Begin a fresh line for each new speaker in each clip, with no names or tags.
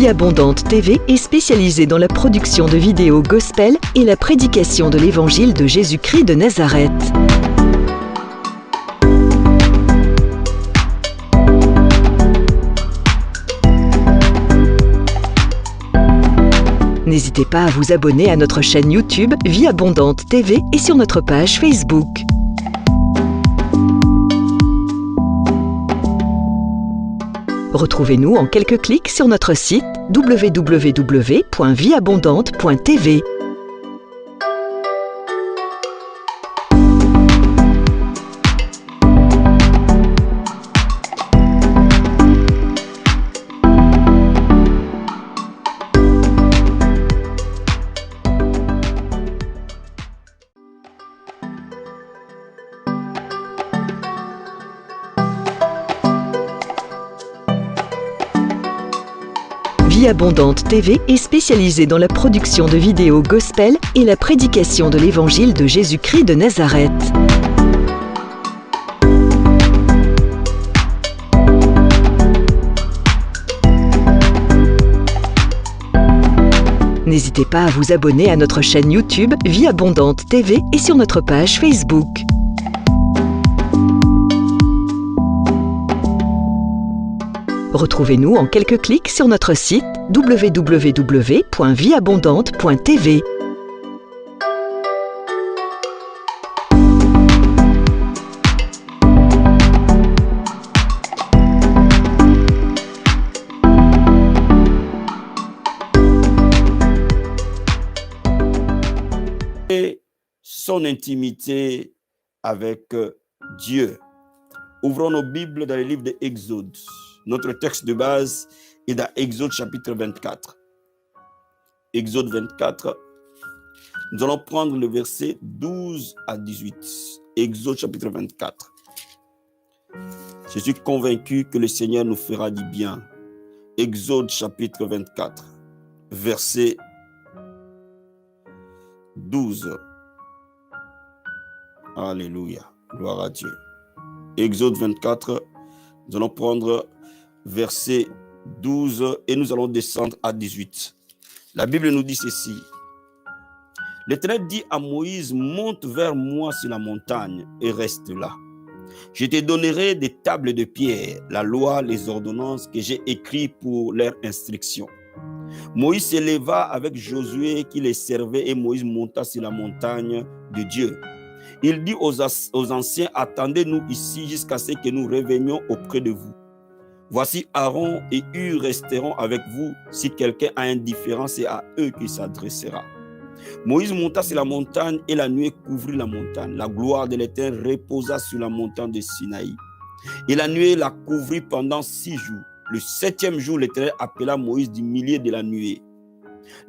Vie Abondante TV est spécialisée dans la production de vidéos gospel et la prédication de l'évangile de Jésus-Christ de Nazareth. N'hésitez pas à vous abonner à notre chaîne YouTube Vie Abondante TV et sur notre page Facebook. Retrouvez-nous en quelques clics sur notre site www.vieabondante.tv. Vie Abondante TV est spécialisée dans la production de vidéos gospel et la prédication de l'évangile de Jésus-Christ de Nazareth. N'hésitez pas à vous abonner à notre chaîne YouTube Vie Abondante TV et sur notre page Facebook. Retrouvez-nous en quelques clics sur notre site www.vieabondante.tv.
Et son intimité avec Dieu. Ouvrons nos Bibles dans le livre de Exode. Notre texte de base est dans Exode chapitre 24. Exode 24, nous allons prendre le verset 12 à 18. Exode chapitre 24. Je suis convaincu que le Seigneur nous fera du bien. Exode chapitre 24, verset 12. Alléluia. Gloire à Dieu. Exode 24, nous allons prendre verset 12 et nous allons descendre à 18. La Bible nous dit ceci. L'Éternel dit à Moïse, monte vers moi sur la montagne et reste là. Je te donnerai des tables de pierre, la loi, les ordonnances que j'ai écrites pour leur instruction. Moïse s'éleva avec Josué qui les servait et Moïse monta sur la montagne de Dieu. Il dit aux anciens, attendez-nous ici jusqu'à ce que nous revenions auprès de vous. Voici Aaron et Hur resteront avec vous. Si quelqu'un a indifférence, c'est à eux qu'il s'adressera. Moïse monta sur la montagne et la nuée couvrit la montagne. La gloire de l'Éternel reposa sur la montagne de Sinaï. Et la nuée la couvrit pendant 6 jours. Le 7e jour, l'Éternel appela Moïse du milieu de la nuée.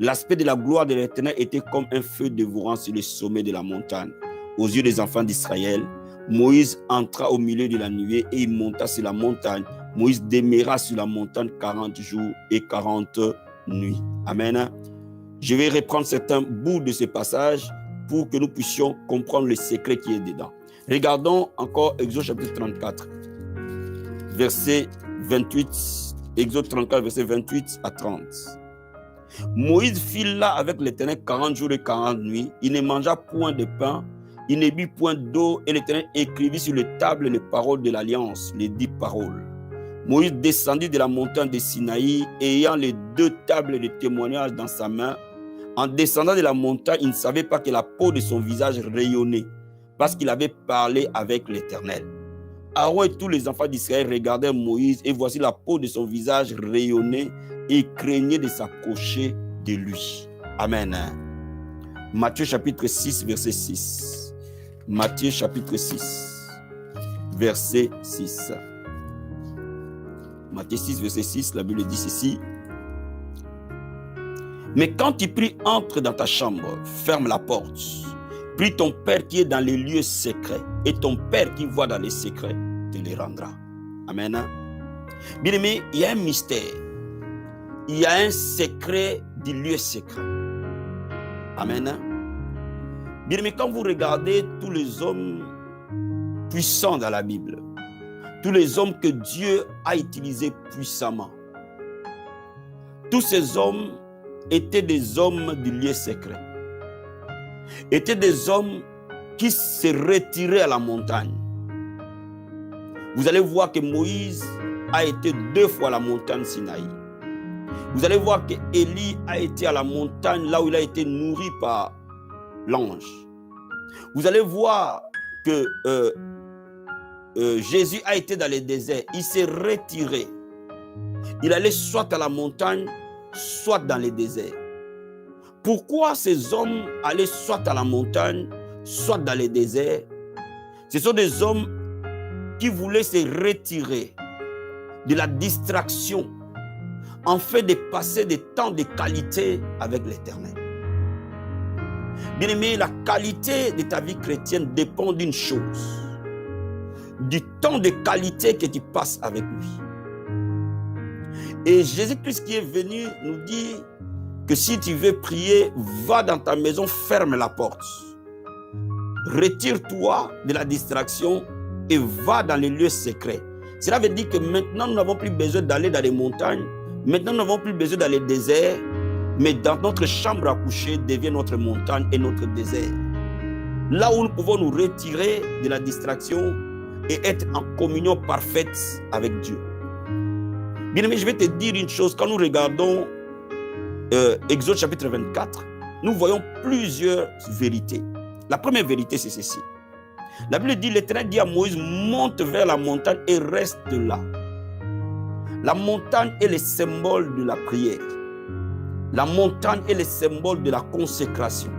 L'aspect de la gloire de l'Éternel était comme un feu dévorant sur le sommet de la montagne. Aux yeux des enfants d'Israël, Moïse entra au milieu de la nuée et il monta sur la montagne. Moïse demeura sur la montagne 40 jours et 40 nuits. Amen. Je vais reprendre certains bouts de ce passage pour que nous puissions comprendre le secret qui est dedans. Regardons encore Exode chapitre 34, verset 28. Exode 34, verset 28 à 30. Moïse fit là avec l'Éternel 40 jours et 40 nuits. Il ne mangea point de pain, il ne but point d'eau, et l'Éternel écrivit sur les tables les paroles de l'alliance, les 10 paroles. Moïse descendit de la montagne de Sinaï, ayant les 2 tables de témoignage dans sa main. En descendant de la montagne, il ne savait pas que la peau de son visage rayonnait, parce qu'il avait parlé avec l'Éternel. Aaron et tous les enfants d'Israël regardèrent Moïse, et voici la peau de son visage rayonnait et craignait de s'approcher de lui. Amen. Matthieu chapitre 6, verset 6. Matthieu chapitre 6, verset 6. Matthieu 6, verset 6, la Bible dit ceci. Mais quand tu pries, entre dans ta chambre, ferme la porte. Prie ton Père qui est dans les lieux secrets, et ton Père qui voit dans les secrets te les rendra. Amen. Bien aimé, il y a un mystère. Il y a un secret du lieu secret. Amen. Bien aimé, quand vous regardez tous les hommes puissants dans la Bible, tous les hommes que Dieu a utilisés puissamment, Tous ces hommes étaient des hommes du lieu secret. Étaient des hommes qui se retiraient à la montagne. Vous allez voir que Moïse a été 2 fois à la montagne Sinaï. Vous allez voir que Élie a été à la montagne là où il a été nourri par l'ange. Vous allez voir que Jésus a été dans les déserts. Il s'est retiré. Il allait soit à la montagne, soit dans les déserts. Pourquoi ces hommes allaient soit à la montagne, soit dans les déserts? Ce sont des hommes qui voulaient se retirer de la distraction en fait de passer des temps de qualité avec l'Éternel. Bien-aimé, la qualité de ta vie chrétienne dépend d'une chose, du temps de qualité que tu passes avec lui. Et Jésus-Christ qui est venu nous dit que si tu veux prier, va dans ta maison, ferme la porte. Retire-toi de la distraction et va dans les lieux secrets. Cela veut dire que maintenant, nous n'avons plus besoin d'aller dans les montagnes. Maintenant, nous n'avons plus besoin d'aller dans les déserts. Mais dans notre chambre à coucher devient notre montagne et notre désert. Là où nous pouvons nous retirer de la distraction et être en communion parfaite avec Dieu. Bien-aimé, je vais te dire une chose. Quand nous regardons Exode chapitre 24, nous voyons plusieurs vérités. La première vérité, c'est ceci. La Bible dit, l'Éternel dit à Moïse, monte vers la montagne et reste là. La montagne est le symbole de la prière. La montagne est le symbole de la consécration.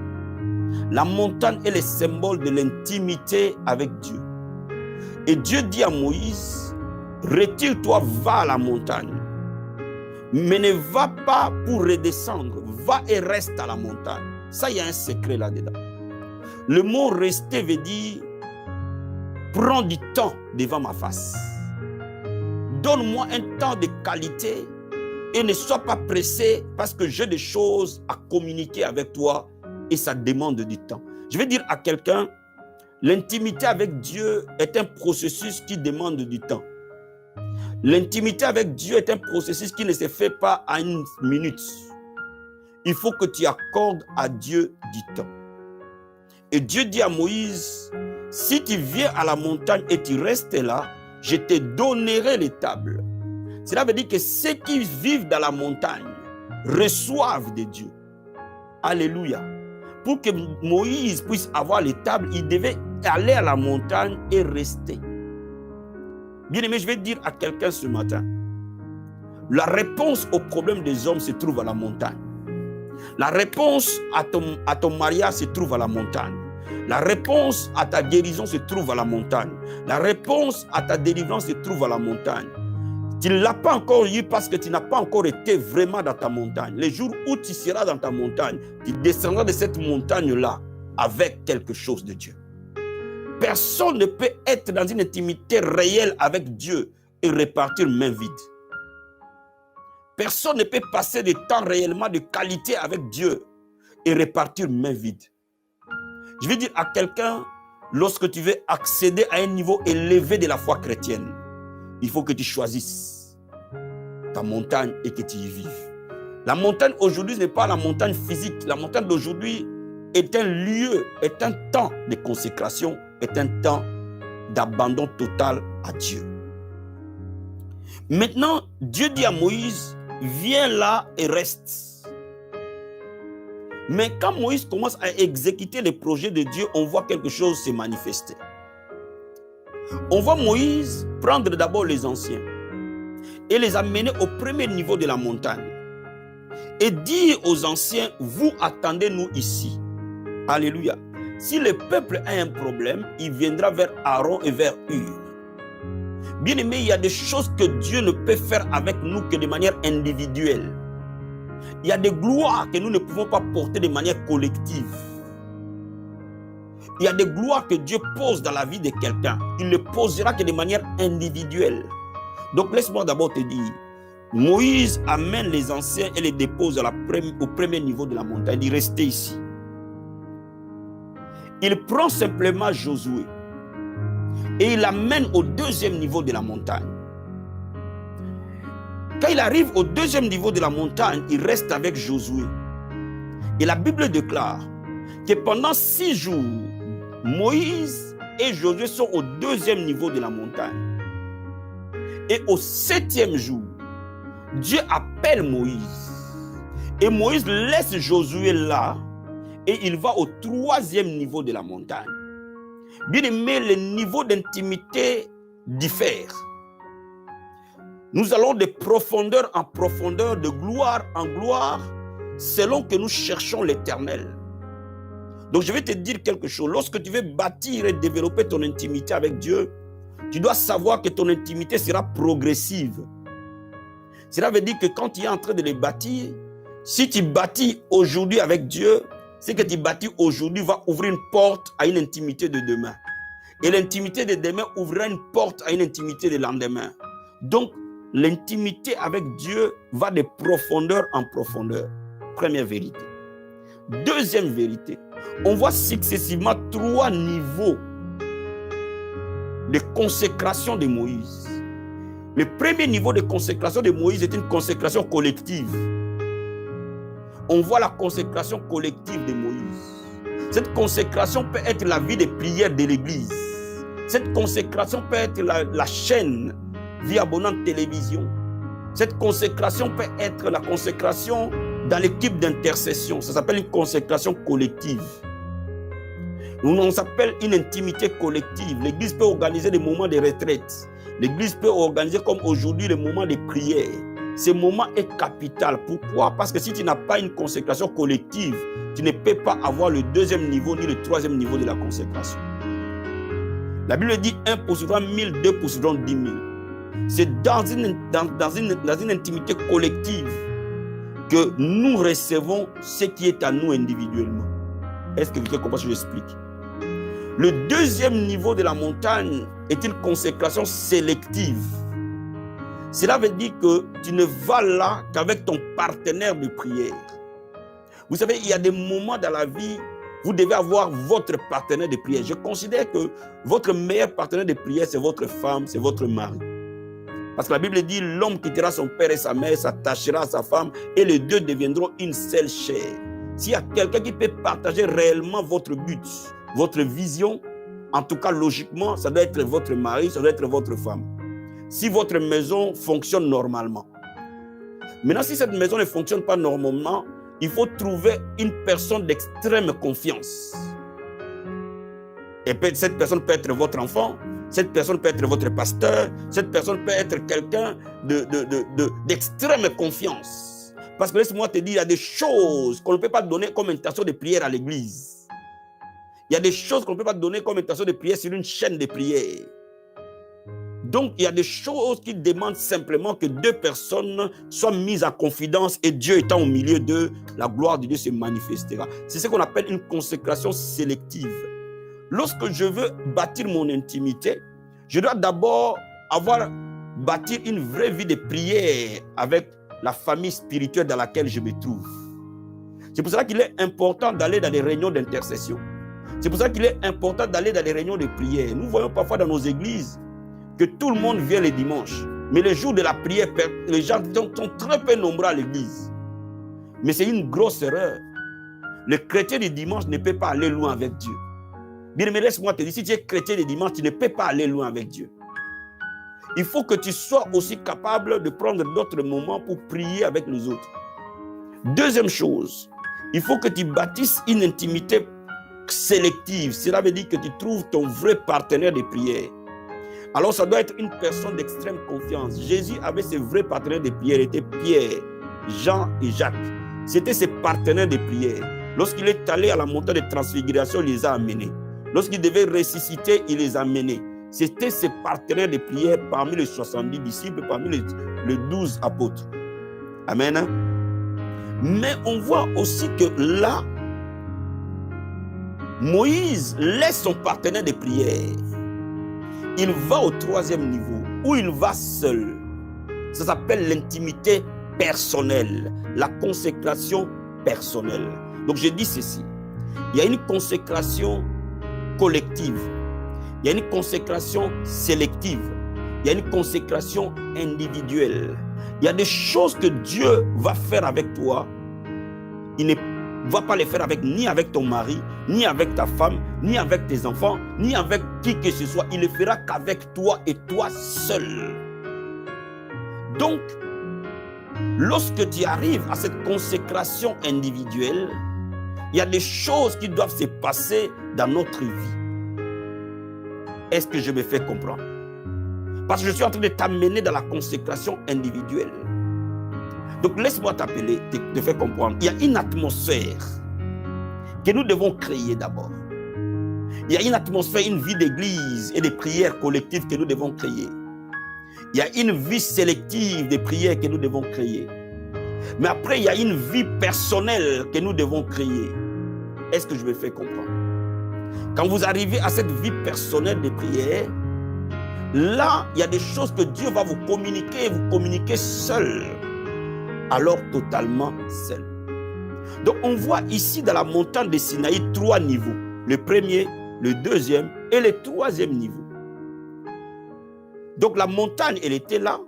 La montagne est le symbole de l'intimité avec Dieu. Et Dieu dit à Moïse, retire-toi, va à la montagne. Mais ne va pas pour redescendre. Va et reste à la montagne. Ça, il y a un secret là-dedans. Le mot rester veut dire prends du temps devant ma face. Donne-moi un temps de qualité et ne sois pas pressé parce que j'ai des choses à communiquer avec toi et ça demande du temps. Je vais dire à quelqu'un, l'intimité avec Dieu est un processus qui demande du temps. L'intimité avec Dieu est un processus qui ne se fait pas en une minute. Il faut que tu accordes à Dieu du temps. Et Dieu dit à Moïse, si tu viens à la montagne et tu restes là, je te donnerai les tables. Cela veut dire que ceux qui vivent dans la montagne reçoivent de Dieu. Alléluia. Pour que Moïse puisse avoir les tables, il devait aller à la montagne et rester. Bien-aimé, je vais dire à quelqu'un ce matin, la réponse au problème des hommes se trouve à la montagne. La réponse à ton mariage se trouve à la montagne. La réponse à ta guérison se trouve à la montagne. La réponse à ta délivrance se trouve à la montagne. Tu ne l'as pas encore eu parce que tu n'as pas encore été vraiment dans ta montagne. Les jours où tu seras dans ta montagne, tu descendras de cette montagne-là avec quelque chose de Dieu. Personne ne peut être dans une intimité réelle avec Dieu et repartir main vide. Personne ne peut passer du temps réellement de qualité avec Dieu et repartir main vide. Je vais dire à quelqu'un, lorsque tu veux accéder à un niveau élevé de la foi chrétienne, il faut que tu choisisses ta montagne et que tu y vives. La montagne aujourd'hui n'est pas la montagne physique. La montagne d'aujourd'hui est un lieu, est un temps de consécration, est un temps d'abandon total à Dieu. Maintenant, Dieu dit à Moïse, viens là et reste. Mais quand Moïse commence à exécuter les projets de Dieu, on voit quelque chose se manifester. On voit Moïse prendre d'abord les anciens et les amener au premier niveau de la montagne et dire aux anciens, vous attendez-nous ici. Alléluia. Si le peuple a un problème, il viendra vers Aaron et vers Hur. Bien aimé, il y a des choses que Dieu ne peut faire avec nous que de manière individuelle. Il y a des gloires que nous ne pouvons pas porter de manière collective. Il y a des gloires que Dieu pose dans la vie de quelqu'un. Il ne posera que de manière individuelle. Donc laisse-moi d'abord te dire, Moïse amène les anciens et les dépose au premier niveau de la montagne. Il restait ici. Il prend simplement Josué et il l'amène au deuxième niveau de la montagne. Quand il arrive au deuxième niveau de la montagne, il reste avec Josué. Et la Bible déclare que pendant 6 jours, Moïse et Josué sont au deuxième niveau de la montagne. Et au 7e jour, Dieu appelle Moïse. Et Moïse laisse Josué là et il va au 3e niveau de la montagne. Bien aimé, les niveaux d'intimité diffèrent. Nous allons de profondeur en profondeur, de gloire en gloire, selon que nous cherchons l'Éternel. Donc je vais te dire quelque chose. Lorsque tu veux bâtir et développer ton intimité avec Dieu, tu dois savoir que ton intimité sera progressive. Cela veut dire que quand tu es en train de les bâtir, si tu bâtis aujourd'hui avec Dieu, ce que tu bâtis aujourd'hui va ouvrir une porte à une intimité de demain. Et l'intimité de demain ouvrira une porte à une intimité de lendemain. Donc, l'intimité avec Dieu va de profondeur en profondeur. Première vérité. Deuxième vérité, on voit successivement 3 niveaux de consécration de Moïse. Le premier niveau de consécration de Moïse est une consécration collective. On voit la consécration collective de Moïse. Cette consécration peut être la vie de prière de l'Église. Cette consécration peut être la chaîne Vie Abondante Télévision. Cette consécration peut être la consécration dans l'équipe d'intercession. Ça s'appelle une consécration collective. On s'appelle une intimité collective. L'Église peut organiser des moments de retraite. L'Église peut organiser comme aujourd'hui les moments de prière. Ce moment est capital. Pourquoi? Parce que si tu n'as pas une consécration collective, tu ne peux pas avoir le 2e niveau ni le 3e niveau de la consécration. La Bible dit 1 posséderont 1000, 2 posséderont 10 000. C'est dans une intimité collective que nous recevons ce qui est à nous individuellement. Est-ce que vous comprenez ce que j'explique? Le 2e niveau de la montagne est une consécration sélective. Cela veut dire que tu ne vas là qu'avec ton partenaire de prière. Vous savez, il y a des moments dans la vie, vous devez avoir votre partenaire de prière. Je considère que votre meilleur partenaire de prière, c'est votre femme, c'est votre mari. Parce que la Bible dit, l'homme quittera son père et sa mère, s'attachera à sa femme, et les deux deviendront une seule chair. S'il y a quelqu'un qui peut partager réellement votre but, votre vision, en tout cas logiquement, ça doit être votre mari, ça doit être votre femme. Si votre maison fonctionne normalement. Maintenant, si cette maison ne fonctionne pas normalement, il faut trouver une personne d'extrême confiance. Et cette personne peut être votre enfant, cette personne peut être votre pasteur, cette personne peut être quelqu'un d'extrême confiance. Parce que laisse-moi te dire, il y a des choses qu'on ne peut pas donner comme intention de prière à l'église. Il y a des choses qu'on ne peut pas donner comme intention de prière sur une chaîne de prière. Donc, il y a des choses qui demandent simplement que 2 personnes soient mises en confidence et Dieu étant au milieu d'eux, la gloire de Dieu se manifestera. C'est ce qu'on appelle une consécration sélective. Lorsque je veux bâtir mon intimité, je dois d'abord bâtir une vraie vie de prière avec la famille spirituelle dans laquelle je me trouve. C'est pour cela qu'il est important d'aller dans les réunions d'intercession. C'est pour ça qu'il est important d'aller dans les réunions de prière. Nous voyons parfois dans nos églises que tout le monde vient les dimanches. Mais les jours de la prière, les gens sont très peu nombreux à l'église. Mais c'est une grosse erreur. Le chrétien du dimanche ne peut pas aller loin avec Dieu. Bien, mais laisse-moi te dire, si tu es chrétien du dimanche, tu ne peux pas aller loin avec Dieu. Il faut que tu sois aussi capable de prendre d'autres moments pour prier avec les autres. Deuxième chose, il faut que tu bâtisses une intimité sélective. Cela veut dire que tu trouves ton vrai partenaire de prière. Alors ça doit être une personne d'extrême confiance. Jésus avait ses vrais partenaires de prière, c'était Pierre, Jean et Jacques. C'était ses partenaires de prière. Lorsqu'il est allé à la montagne de transfiguration, il les a amenés. Lorsqu'il devait ressusciter, il les a amenés. C'était ses partenaires de prière parmi les 70 disciples, parmi les 12 apôtres. Amen. Mais on voit aussi que là, Moïse laisse son partenaire de prière. Il va au 3e niveau, où il va seul. Ça s'appelle l'intimité personnelle, la consécration personnelle. Donc je dis ceci, il y a une consécration collective, il y a une consécration sélective, il y a une consécration individuelle. Il y a des choses que Dieu va faire avec toi. Il ne va pas les faire ni avec ton mari, ni avec ta femme, ni avec tes enfants, ni avec qui que ce soit. Il ne le fera qu'avec toi et toi seul. Donc, lorsque tu arrives à cette consécration individuelle, il y a des choses qui doivent se passer dans notre vie. Est-ce que je me fais comprendre? Parce que je suis en train de t'amener dans la consécration individuelle. Donc laisse-moi t'appeler, te faire comprendre. Il y a une atmosphère que nous devons créer d'abord. Il y a une atmosphère, une vie d'église et de prières collectives que nous devons créer. Il y a une vie sélective de prières que nous devons créer. Mais après, il y a une vie personnelle que nous devons créer. Est-ce que je me fais comprendre? Quand vous arrivez à cette vie personnelle de prière, là, il y a des choses que Dieu va vous communiquer seul. Alors totalement seul. Donc on voit ici dans la montagne de Sinaï 3 niveaux. Le premier, le deuxième et le troisième niveau. Donc la montagne, elle était là.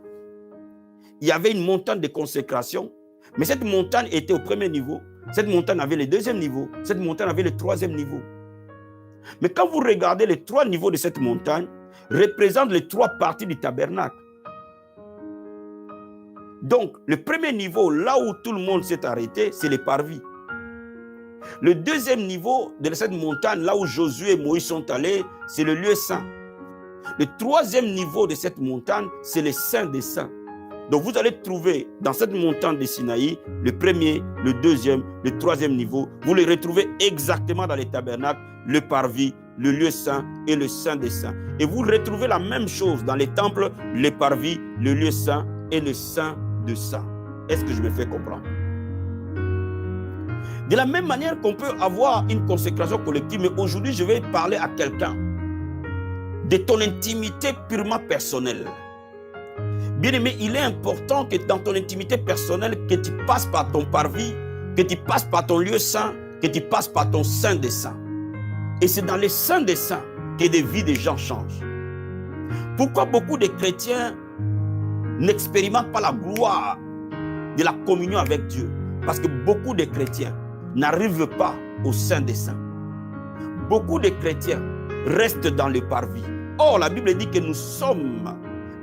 Il y avait une montagne de consécration. Mais cette montagne était au premier niveau. Cette montagne avait le deuxième niveau. Cette montagne avait le troisième niveau. Mais quand vous regardez les 3 niveaux de cette montagne, représentent les 3 parties du tabernacle. Donc, le premier niveau, là où tout le monde s'est arrêté, c'est les parvis. Le deuxième niveau de cette montagne, là où Josué et Moïse sont allés, c'est le lieu saint. Le troisième niveau de cette montagne, c'est le saint des saints. Donc, vous allez trouver dans cette montagne de Sinaï, le premier, le deuxième, le troisième niveau. Vous les retrouvez exactement dans les tabernacles, le parvis, le lieu saint et le saint des saints. Et vous retrouvez la même chose dans les temples, les parvis, le lieu saint et le saint de saints. Est-ce que je me fais comprendre? De la même manière qu'on peut avoir une consécration collective, mais aujourd'hui je vais parler à quelqu'un de ton intimité purement personnelle. Bien aimé, il est important que dans ton intimité personnelle, que tu passes par ton parvis, que tu passes par ton lieu saint, que tu passes par ton saint des saints. Et c'est dans les saints des saints que des vies des gens changent. Pourquoi beaucoup de chrétiens n'expérimentent pas la gloire de la communion avec Dieu? Parce que beaucoup de chrétiens n'arrivent pas au sein des saints. Beaucoup de chrétiens restent dans le parvis. Or, la Bible dit que nous sommes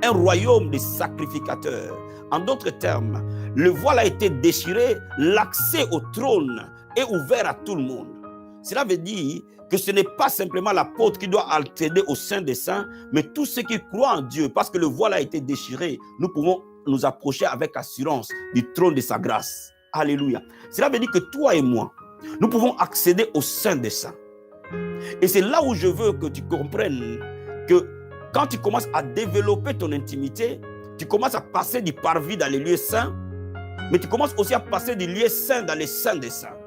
un royaume de sacrificateurs. En d'autres termes, le voile a été déchiré, l'accès au trône est ouvert à tout le monde. Cela veut dire que ce n'est pas simplement l'apôtre qui doit accéder au sein des saints, mais tous ceux qui croient en Dieu, parce que le voile a été déchiré, nous pouvons nous approcher avec assurance du trône de sa grâce. Alléluia. Cela veut dire que toi et moi, nous pouvons accéder au sein des saints. Et c'est là où je veux que tu comprennes que quand tu commences à développer ton intimité, tu commences à passer du parvis dans les lieux saints, mais tu commences aussi à passer du lieu saint dans les saints des saints.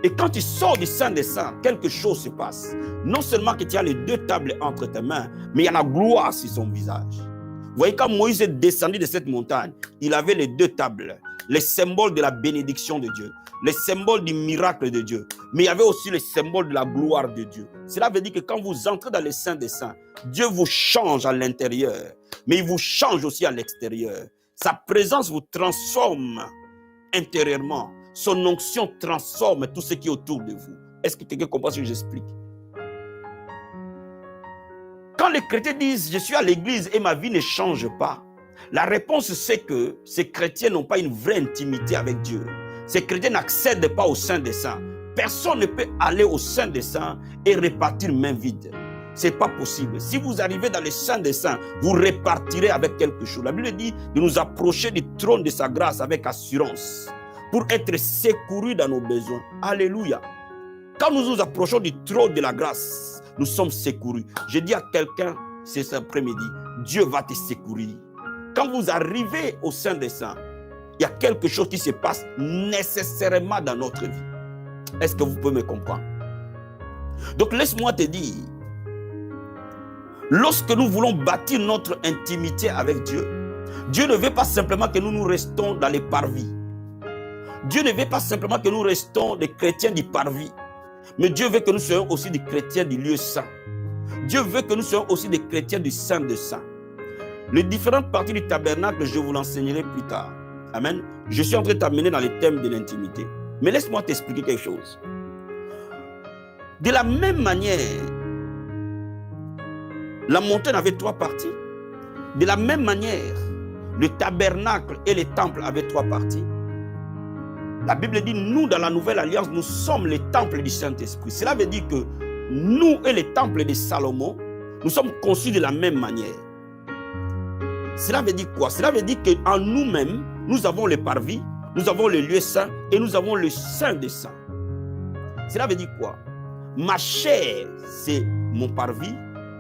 Et quand tu sors du saint des saints, quelque chose se passe. Non seulement que tu as les 2 tables entre tes mains, mais il y a la gloire sur son visage. Vous voyez, quand Moïse est descendu de cette montagne, il avait les 2 tables, les symboles de la bénédiction de Dieu, les symboles du miracle de Dieu, mais il y avait aussi les symboles de la gloire de Dieu. Cela veut dire que quand vous entrez dans les saints des saints, Dieu vous change à l'intérieur, mais il vous change aussi à l'extérieur. Sa présence vous transforme intérieurement. Son onction transforme tout ce qui est autour de vous. Est-ce que quelqu'un comprend ce que j'explique? Quand les chrétiens disent « je suis à l'église et ma vie ne change pas », la réponse c'est que ces chrétiens n'ont pas une vraie intimité avec Dieu. Ces chrétiens n'accèdent pas au sein des saints. Personne ne peut aller au sein des saints et repartir main vide. Ce n'est pas possible. Si vous arrivez dans le sein des saints, vous repartirez avec quelque chose. La Bible dit de nous approcher du trône de sa grâce avec assurance, pour être secourus dans nos besoins. Alléluia. Quand nous nous approchons du trône de la grâce, nous sommes secourus. Je dis à quelqu'un cet après-midi, Dieu va te secourir. Quand vous arrivez au sein des saints, il y a quelque chose qui se passe nécessairement dans notre vie. Est-ce que vous pouvez me comprendre? Donc laisse-moi te dire, lorsque nous voulons bâtir notre intimité avec Dieu, Dieu ne veut pas simplement que nous restons dans les parvis. Dieu ne veut pas simplement que nous restons des chrétiens du parvis, mais Dieu veut que nous soyons aussi des chrétiens du lieu saint. Dieu veut que nous soyons aussi des chrétiens du saint des saints. Les différentes parties du tabernacle, je vous l'enseignerai plus tard. Amen. Je suis en train de t'amener dans les thèmes de l'intimité. Mais laisse-moi t'expliquer quelque chose. De la même manière, la montagne avait 3 parties. De la même manière, le tabernacle et les temples avaient 3 parties. La Bible dit, nous, dans la Nouvelle Alliance, nous sommes les temples du Saint-Esprit. Cela veut dire que nous et les temples de Salomon, nous sommes conçus de la même manière. Cela veut dire quoi? Cela veut dire qu'en nous-mêmes, nous avons le parvis, nous avons le lieu saint et nous avons le saint des saints. Cela veut dire quoi? Ma chair, c'est mon parvis,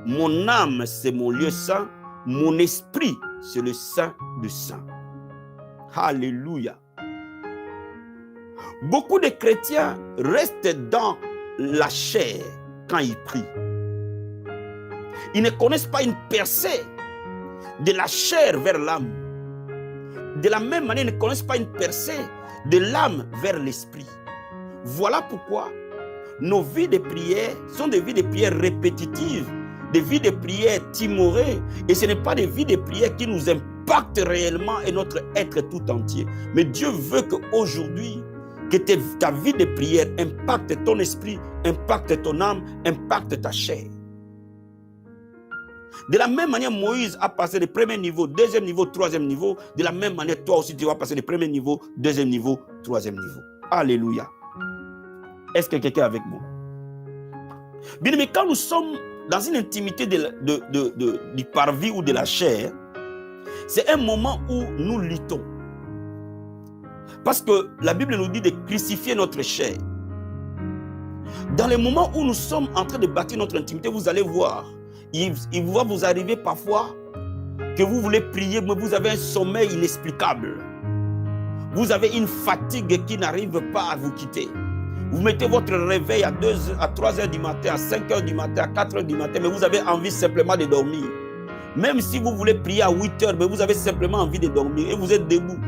mon âme, c'est mon lieu saint, mon esprit, c'est le saint des saints. Alléluia. Beaucoup de chrétiens restent dans la chair quand ils prient. Ils ne connaissent pas une percée de la chair vers l'âme. De la même manière, ils ne connaissent pas une percée de l'âme vers l'esprit. Voilà pourquoi nos vies de prière sont des vies de prière répétitives, des vies de prière timorées, et ce n'est pas des vies de prière qui nous impactent réellement et notre être tout entier. Mais Dieu veut qu'aujourd'hui, que ta vie de prière impacte ton esprit, impacte ton âme, impacte ta chair. De la même manière, Moïse a passé le premier niveau, deuxième niveau, troisième niveau. De la même manière, toi aussi, tu vas passer le premier niveau, deuxième niveau, troisième niveau. Alléluia. Est-ce que quelqu'un est avec moi? Bien, mais quand nous sommes dans une intimité du parvis ou de la chair, c'est un moment où nous luttons. Parce que la Bible nous dit de crucifier notre chair. Dans les moments où nous sommes en train de bâtir notre intimité, vous allez voir, il va vous arriver parfois que vous voulez prier, mais vous avez un sommeil inexplicable. Vous avez une fatigue qui n'arrive pas à vous quitter. Vous mettez votre réveil à 3 heures du matin, à 5 heures du matin, à 4 heures du matin, mais vous avez envie simplement de dormir. Même si vous voulez prier à 8 heures, mais vous avez simplement envie de dormir et vous êtes debout.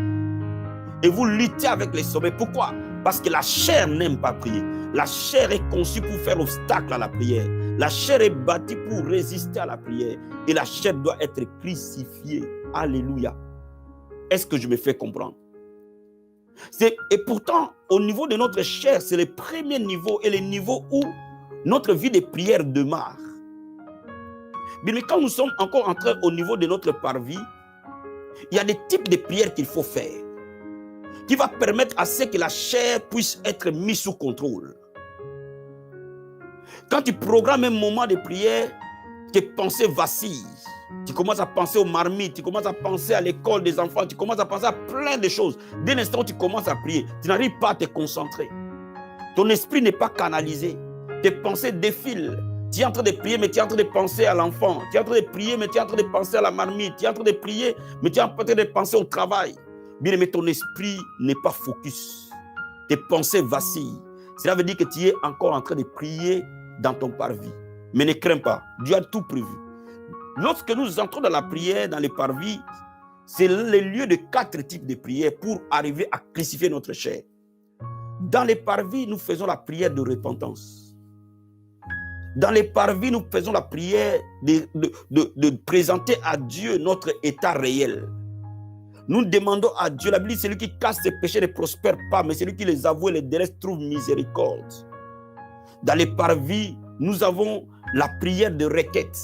Et vous luttez avec les sommeils. Pourquoi? Parce que la chair n'aime pas prier. La chair est conçue pour faire obstacle à la prière. La chair est bâtie pour résister à la prière. Et la chair doit être crucifiée. Alléluia. Est-ce que je me fais comprendre? Et pourtant, au niveau de notre chair, c'est le premier niveau et le niveau où notre vie de prière demeure. Mais quand nous sommes encore entrés au niveau de notre parvis, il y a des types de prières qu'il faut faire, qui va permettre à ce que la chair puisse être mise sous contrôle. Quand tu programmes un moment de prière, tes pensées vacillent. Tu commences à penser aux marmites, tu commences à penser à l'école des enfants, tu commences à penser à plein de choses. Dès l'instant où tu commences à prier, tu n'arrives pas à te concentrer. Ton esprit n'est pas canalisé. Tes pensées défilent. Tu es en train de prier, mais tu es en train de penser à l'enfant. Tu es en train de prier, mais tu es en train de penser à la marmite. Tu es en train de prier, mais tu es en train de penser au travail. Bien, mais ton esprit n'est pas focus. Tes pensées vacillent. Cela veut dire que tu es encore en train de prier dans ton parvis. Mais ne crains pas, Dieu a tout prévu. Lorsque nous entrons dans la prière, dans les parvis, c'est le lieu de 4 types de prières pour arriver à crucifier notre chair. Dans les parvis, nous faisons la prière de repentance. Dans les parvis, nous faisons la prière de présenter à Dieu notre état réel. Nous demandons à Dieu, la Bible dit, celui qui casse ses péchés ne prospère pas, mais celui qui les avoue et les délaisse trouve miséricorde. Dans les parvis, nous avons la prière de requête.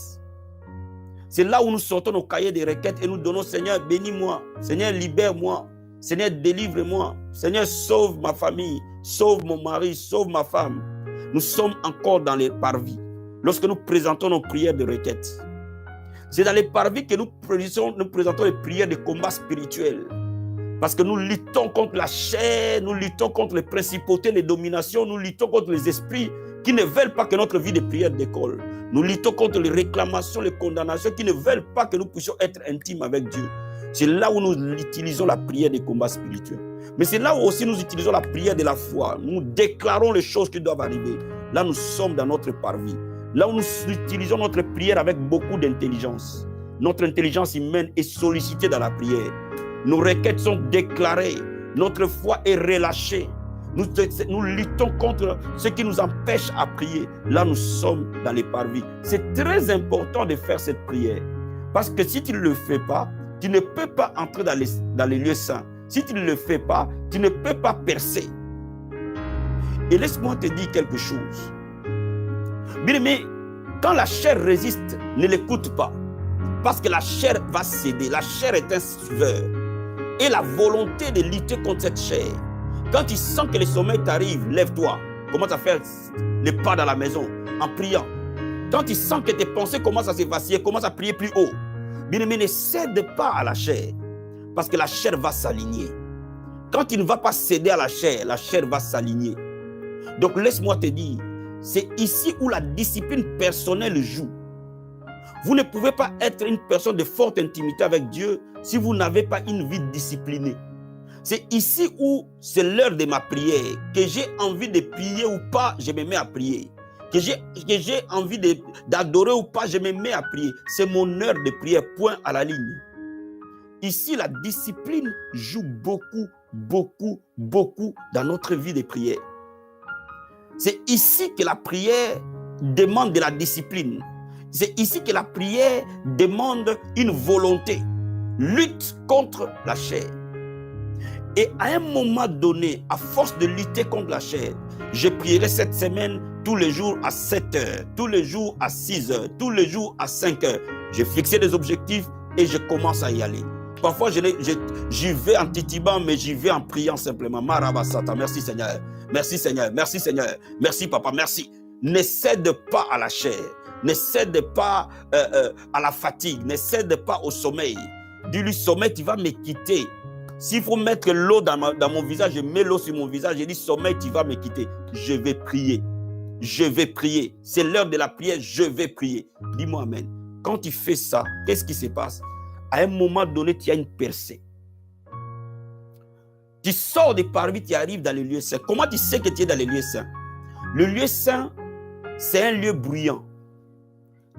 C'est là où nous sortons nos cahiers de requêtes et nous donnons, Seigneur, bénis-moi, Seigneur, libère-moi, Seigneur, délivre-moi, Seigneur, sauve ma famille, sauve mon mari, sauve ma femme. Nous sommes encore dans les parvis lorsque nous présentons nos prières de requête. C'est dans les parvis que nous présentons les prières de combat spirituel. Parce que nous luttons contre la chair, nous luttons contre les principautés, les dominations, nous luttons contre les esprits qui ne veulent pas que notre vie de prière décolle. Nous luttons contre les réclamations, les condamnations qui ne veulent pas que nous puissions être intimes avec Dieu. C'est là où nous utilisons la prière des combats spirituels. Mais c'est là où aussi nous utilisons la prière de la foi. Nous déclarons les choses qui doivent arriver. Là, nous sommes dans notre parvis. Là où nous utilisons notre prière avec beaucoup d'intelligence. Notre intelligence humaine est sollicitée dans la prière. Nos requêtes sont déclarées. Notre foi est relâchée. Nous luttons contre ce qui nous empêche à prier. Là, nous sommes dans les parvis. C'est très important de faire cette prière. Parce que si tu ne le fais pas, tu ne peux pas entrer dans les lieux saints. Si tu ne le fais pas, tu ne peux pas percer. Et laisse-moi te dire quelque chose. Bien-aimé, quand la chair résiste, ne l'écoute pas. Parce que la chair va céder. La chair est un suiveur. Et la volonté de lutter contre cette chair. Quand tu sens que le sommeil t'arrive, lève-toi. Commence à faire les pas dans la maison en priant. Quand tu sens que tes pensées commencent à s'évacier, commence à prier plus haut. Bien-aimé, ne cède pas à la chair. Parce que la chair va s'aligner. Quand tu ne vas pas céder à la chair va s'aligner. Donc laisse-moi te dire, c'est ici où la discipline personnelle joue. Vous ne pouvez pas être une personne de forte intimité avec Dieu si vous n'avez pas une vie disciplinée. C'est ici où c'est l'heure de ma prière. Que j'ai envie de prier ou pas, je me mets à prier. Que j'ai envie d'adorer ou pas, je me mets à prier. C'est mon heure de prière, point à la ligne. Ici, la discipline joue beaucoup, beaucoup, beaucoup dans notre vie de prière. C'est ici que la prière demande de la discipline. C'est ici que la prière demande une volonté. Lutte contre la chair. Et à un moment donné, à force de lutter contre la chair, je prierai cette semaine tous les jours à 7 heures, tous les jours à 6 heures, tous les jours à 5 heures. J'ai fixé des objectifs et je commence à y aller. Parfois, j'y vais en titubant, mais j'y vais en priant simplement. Marabasata, merci Seigneur, merci Seigneur, merci Seigneur, merci Papa, merci. Ne cède pas à la chair, ne cède pas à la fatigue, ne cède pas au sommeil. Dis-lui, sommeil, tu vas me quitter. S'il faut mettre l'eau dans mon visage, je mets l'eau sur mon visage, je dis, sommeil, tu vas me quitter. Je vais prier. Je vais prier. C'est l'heure de la prière, je vais prier. Dis-moi amen. Quand tu fais ça, qu'est-ce qui se passe? À un moment donné, tu as une percée. Tu sors de parmi, tu arrives dans le lieu saint. Comment tu sais que tu es dans le lieu saint? Le lieu saint, c'est un lieu bruyant.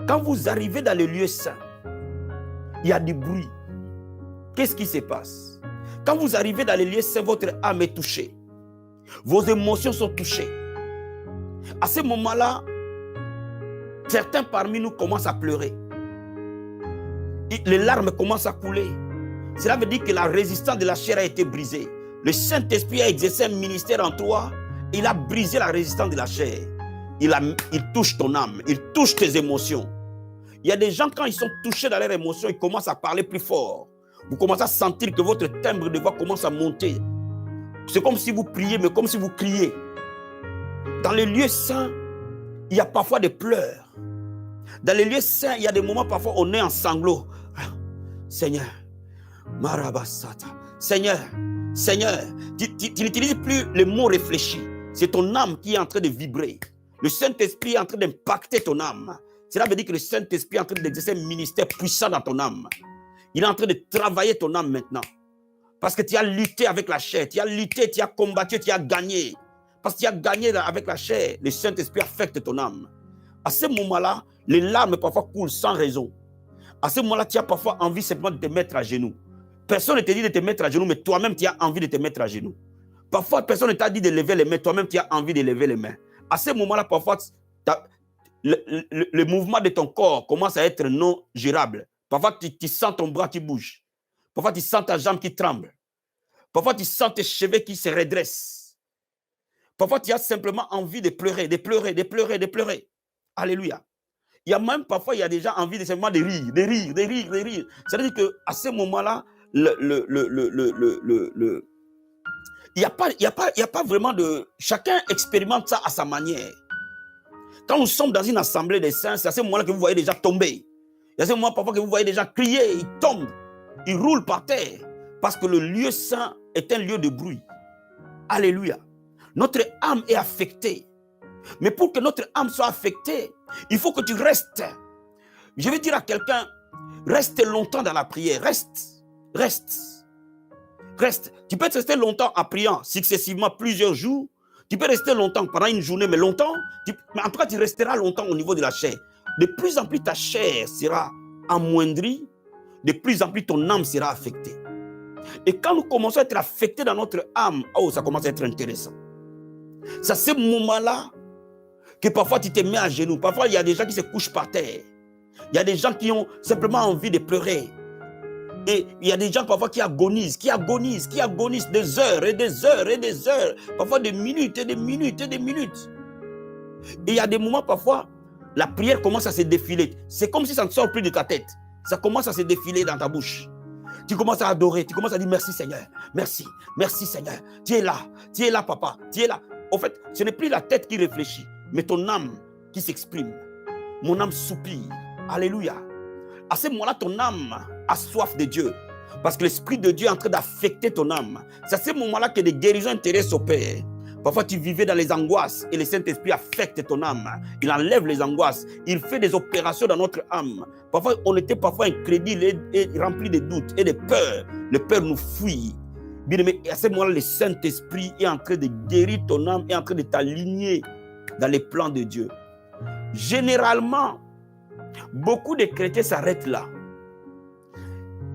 Quand vous arrivez dans le lieu saint, il y a du bruit. Qu'est-ce qui se passe? Quand vous arrivez dans le lieu saint, votre âme est touchée. Vos émotions sont touchées. À ce moment-là, certains parmi nous commencent à pleurer. Les larmes commencent à couler. Cela veut dire que la résistance de la chair a été brisée. Le Saint-Esprit a exercé un ministère en toi. Il a brisé la résistance de la chair. Il touche ton âme. Il touche tes émotions. Il y a des gens, quand ils sont touchés dans leurs émotions, ils commencent à parler plus fort. Vous commencez à sentir que votre timbre de voix commence à monter. C'est comme si vous priez, mais comme si vous criez. Dans les lieux saints, il y a parfois des pleurs. Dans les lieux saints, il y a des moments, parfois, on est en sanglots. Seigneur, Marabasata, Seigneur, Seigneur, tu n'utilises plus les mots réfléchis. C'est ton âme qui est en train de vibrer. Le Saint-Esprit est en train d'impacter ton âme. Cela veut dire que le Saint-Esprit est en train d'exercer un ministère puissant dans ton âme. Il est en train de travailler ton âme maintenant. Parce que tu as lutté avec la chair, tu as lutté, tu as combattu, tu as gagné. Parce que tu as gagné avec la chair, le Saint-Esprit affecte ton âme. À ce moment-là, les larmes parfois coulent sans raison. À ce moment-là, tu as parfois envie simplement de te mettre à genoux. Personne ne te dit de te mettre à genoux, mais toi-même, tu as envie de te mettre à genoux. Parfois, personne ne t'a dit de lever les mains, toi-même, tu as envie de lever les mains. À ce moment-là, parfois, le mouvement de ton corps commence à être non gérable. Parfois, tu sens ton bras qui bouge. Parfois, tu sens ta jambe qui tremble. Parfois, tu sens tes cheveux qui se redressent. Parfois, tu as simplement envie de pleurer, de pleurer, de pleurer, de pleurer. Alléluia. Il y a même parfois, il y a déjà envie de simplement de rire, de rire, de rire, de rire. C'est-à-dire qu'à ce moment-là, il n'y a pas vraiment de... Chacun expérimente ça à sa manière. Quand nous sommes dans une assemblée des saints, c'est à ce moment-là que vous voyez des gens tomber. Il y a ce moment parfois que vous voyez des gens crier, ils tombent, ils roulent par terre. Parce que le lieu saint est un lieu de bruit. Alléluia. Notre âme est affectée. Mais pour que notre âme soit affectée, il faut que tu restes. Je vais dire à quelqu'un, reste longtemps dans la prière. Reste. Tu peux rester longtemps en priant, successivement plusieurs jours. Tu peux rester longtemps pendant une journée, mais longtemps. Mais en tout cas, tu resteras longtemps au niveau de la chair. De plus en plus, ta chair sera amoindrie. De plus en plus, ton âme sera affectée. Et quand nous commençons à être affectés dans notre âme, ça commence à être intéressant. C'est à ce moment-là que parfois tu te mets à genoux. Parfois, il y a des gens qui se couchent par terre. Il y a des gens qui ont simplement envie de pleurer. Et il y a des gens parfois qui agonisent des heures et des heures et des heures, parfois des minutes et des minutes et des minutes. Et il y a des moments parfois, la prière commence à se défiler. C'est comme si ça ne sort plus de ta tête. Ça commence à se défiler dans ta bouche. Tu commences à adorer, tu commences à dire merci Seigneur, merci, merci Seigneur. Tu es là papa, tu es là. En fait, ce n'est plus la tête qui réfléchit, mais ton âme qui s'exprime. Mon âme soupire. Alléluia. À ce moment-là, ton âme a soif de Dieu. Parce que l'Esprit de Dieu est en train d'affecter ton âme. C'est à ce moment-là que des guérisons intérieures s'opèrent. Parfois, tu vivais dans les angoisses et le Saint-Esprit affecte ton âme. Il enlève les angoisses. Il fait des opérations dans notre âme. Parfois, on était parfois incrédule et rempli de doutes et de peurs. Les peurs nous fuient. Bien-aimé, à ce moment-là, le Saint-Esprit est en train de guérir ton âme, est en train de t'aligner dans les plans de Dieu. Généralement, beaucoup de chrétiens s'arrêtent là.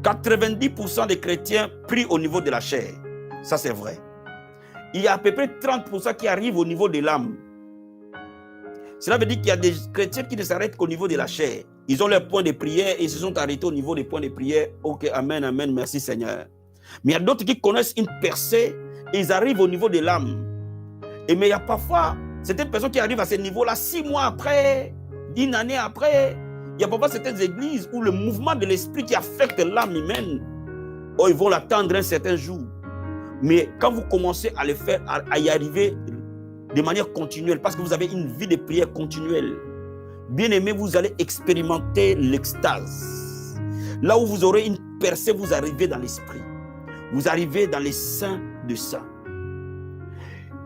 90% des chrétiens prient au niveau de la chair. Ça, c'est vrai. Il y a à peu près 30% qui arrivent au niveau de l'âme. Cela veut dire qu'il y a des chrétiens qui ne s'arrêtent qu'au niveau de la chair. Ils ont leur point de prière et ils se sont arrêtés au niveau des points de prière. Ok, amen, amen, merci Seigneur. Mais il y a d'autres qui connaissent une percée et ils arrivent au niveau de l'âme. Mais il y a parfois certaines personnes qui arrivent à ce niveau-là 6 mois après, 1 année après. Il y a parfois certaines églises où le mouvement de l'esprit qui affecte l'âme humaine, ils vont l'attendre un certain jour. Mais quand vous commencez à le faire, à y arriver de manière continuelle, parce que vous avez une vie de prière continuelle, bien aimé, vous allez expérimenter l'extase. Là où vous aurez une percée, vous arrivez dans l'esprit. Vous arrivez dans les saints de saints.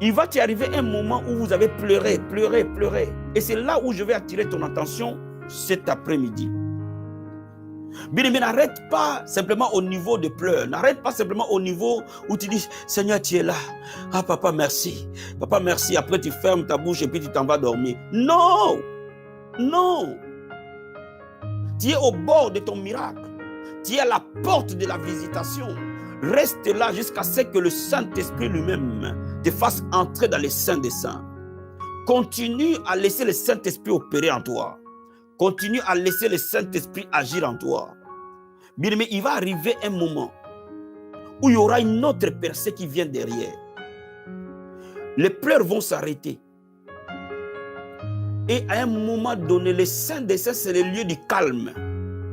Il va t'y arriver un moment où vous avez pleuré. Et c'est là où je vais attirer ton attention cet après-midi. Bien-aimé, n'arrête pas simplement au niveau de pleurs. N'arrête pas simplement au niveau où tu dis, Seigneur, tu es là. Ah, papa, merci. Papa, merci. Après, tu fermes ta bouche et puis tu t'en vas dormir. Non! Non! Tu es au bord de ton miracle. Tu es à la porte de la visitation. Reste là jusqu'à ce que le Saint-Esprit lui-même te fasse entrer dans les saints des saints. Continue à laisser le Saint-Esprit opérer en toi. Continue à laisser le Saint-Esprit agir en toi. Bien aimé, il va arriver un moment où il y aura une autre percée qui vient derrière. Les pleurs vont s'arrêter. Et à un moment donné, le Saint des Saints, c'est le lieu du calme.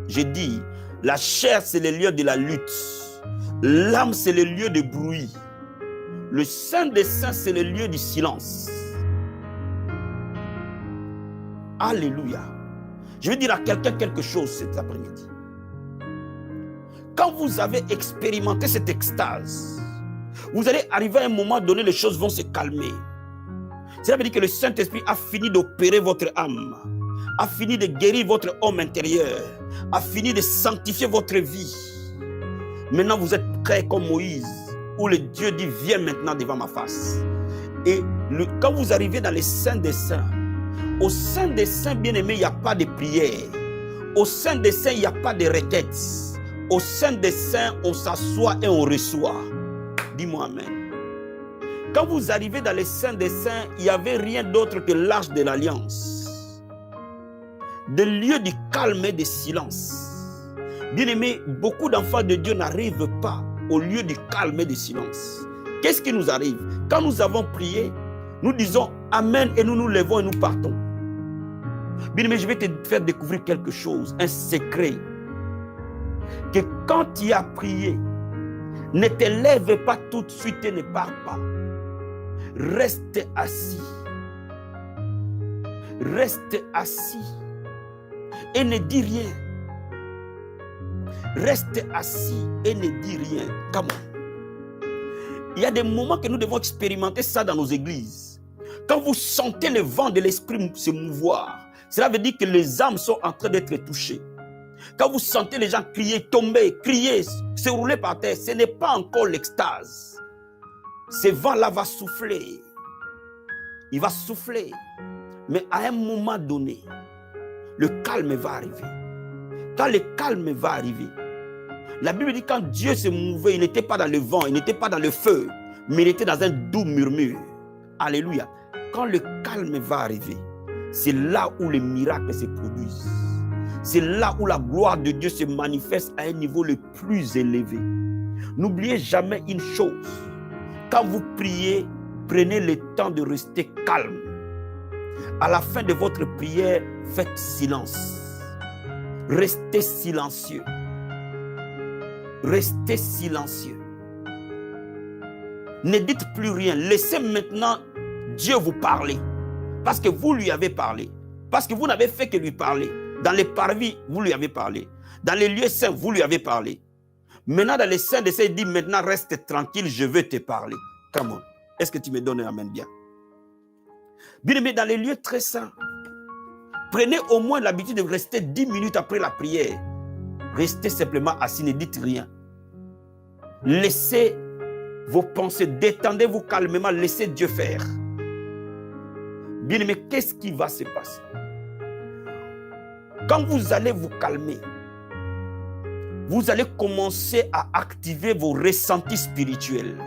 Je dis, la chair, c'est le lieu de la lutte. L'âme, c'est le lieu de bruit. Le Saint des Saints, c'est le lieu du silence. Alléluia. Je vais dire à quelqu'un quelque chose cet après-midi. Quand vous avez expérimenté cette extase, vous allez arriver à un moment donné, les choses vont se calmer. Cela veut dire que le Saint-Esprit a fini d'opérer votre âme, a fini de guérir votre homme intérieur, a fini de sanctifier votre vie. Maintenant, vous êtes prêts comme Moïse, où le Dieu dit, viens maintenant devant ma face. Et quand vous arrivez dans les saints des saints, au sein des saints bien-aimés, il n'y a pas de prière. Au sein des saints, il n'y a pas de requêtes. Au sein des saints, on s'assoit et on reçoit. Dis-moi amen. Quand vous arrivez dans les saints des saints, il n'y avait rien d'autre que l'arche de l'alliance. Des lieux de calme et de silence. Bien-aimés, beaucoup d'enfants de Dieu n'arrivent pas au lieu du calme et du silence. Qu'est-ce qui nous arrive? Quand nous avons prié, nous disons amen et nous nous levons et nous partons. Bien-aimé, je vais te faire découvrir quelque chose, un secret. Que quand tu as prié, ne te lève pas tout de suite et ne pars pas. Reste assis. Reste assis. Et ne dis rien. Reste assis et ne dis rien. Come on. Il y a des moments que nous devons expérimenter ça dans nos églises. Quand vous sentez le vent de l'esprit se mouvoir, cela veut dire que les âmes sont en train d'être touchées. Quand vous sentez les gens crier, tomber, crier, se rouler par terre, ce n'est pas encore l'extase. Ce vent-là va souffler. Il va souffler. Mais à un moment donné, le calme va arriver. Quand le calme va arriver, la Bible dit quand Dieu se mouvait, il n'était pas dans le vent, il n'était pas dans le feu, mais il était dans un doux murmure. Alléluia. Quand le calme va arriver, c'est là où les miracles se produisent. c'est là où la gloire de Dieu se manifeste à un niveau le plus élevé. N'oubliez jamais une chose. Quand vous priez, prenez le temps de rester calme. À la fin de votre prière, faites silence. Restez silencieux. Restez silencieux. Ne dites plus rien. Laissez maintenant Dieu vous parler. Parce que vous lui avez parlé. Parce que vous n'avez fait que lui parler. Dans les parvis, vous lui avez parlé. Dans les lieux saints, vous lui avez parlé. Maintenant, dans les saints de saints, il dit, maintenant, reste tranquille, je veux te parler. Come on. Est-ce que tu me donnes un amen bien? Bien aimé, dans les lieux très saints, prenez au moins l'habitude de rester 10 minutes après la prière. Restez simplement assis, ne dites rien. Laissez vos pensées, détendez-vous calmement, laissez Dieu faire. Bien aimé, qu'est-ce qui va se passer? Quand vous allez vous calmer, vous allez commencer à activer vos ressentis spirituels.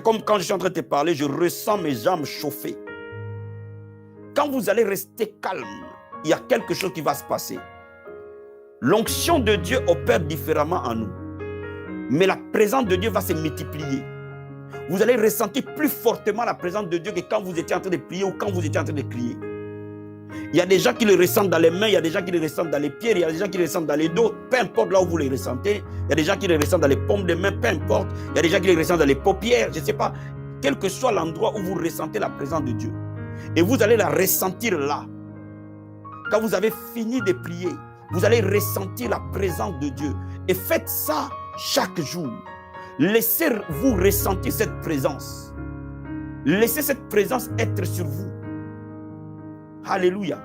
Comme quand je suis en train de te parler, je ressens mes jambes chauffer. Quand vous allez rester calme, il y a quelque chose qui va se passer. L'onction de Dieu opère différemment en nous. Mais la présence de Dieu va se multiplier. Vous allez ressentir plus fortement la présence de Dieu que quand vous étiez en train de prier ou quand vous étiez en train de crier. Il y a des gens qui le ressentent dans les mains, il y a des gens qui le ressentent dans les pieds, il y a des gens qui le ressentent dans les dos, peu importe là où vous le ressentez. Il y a des gens qui le ressentent dans les paumes de main, peu importe. Il y a des gens qui le ressentent dans les paupières, je ne sais pas. Quel que soit l'endroit où vous ressentez la présence de Dieu. Et vous allez la ressentir là. Quand vous avez fini de prier, vous allez ressentir la présence de Dieu. Et faites ça chaque jour. Laissez-vous ressentir cette présence. Laissez cette présence être sur vous. Alléluia.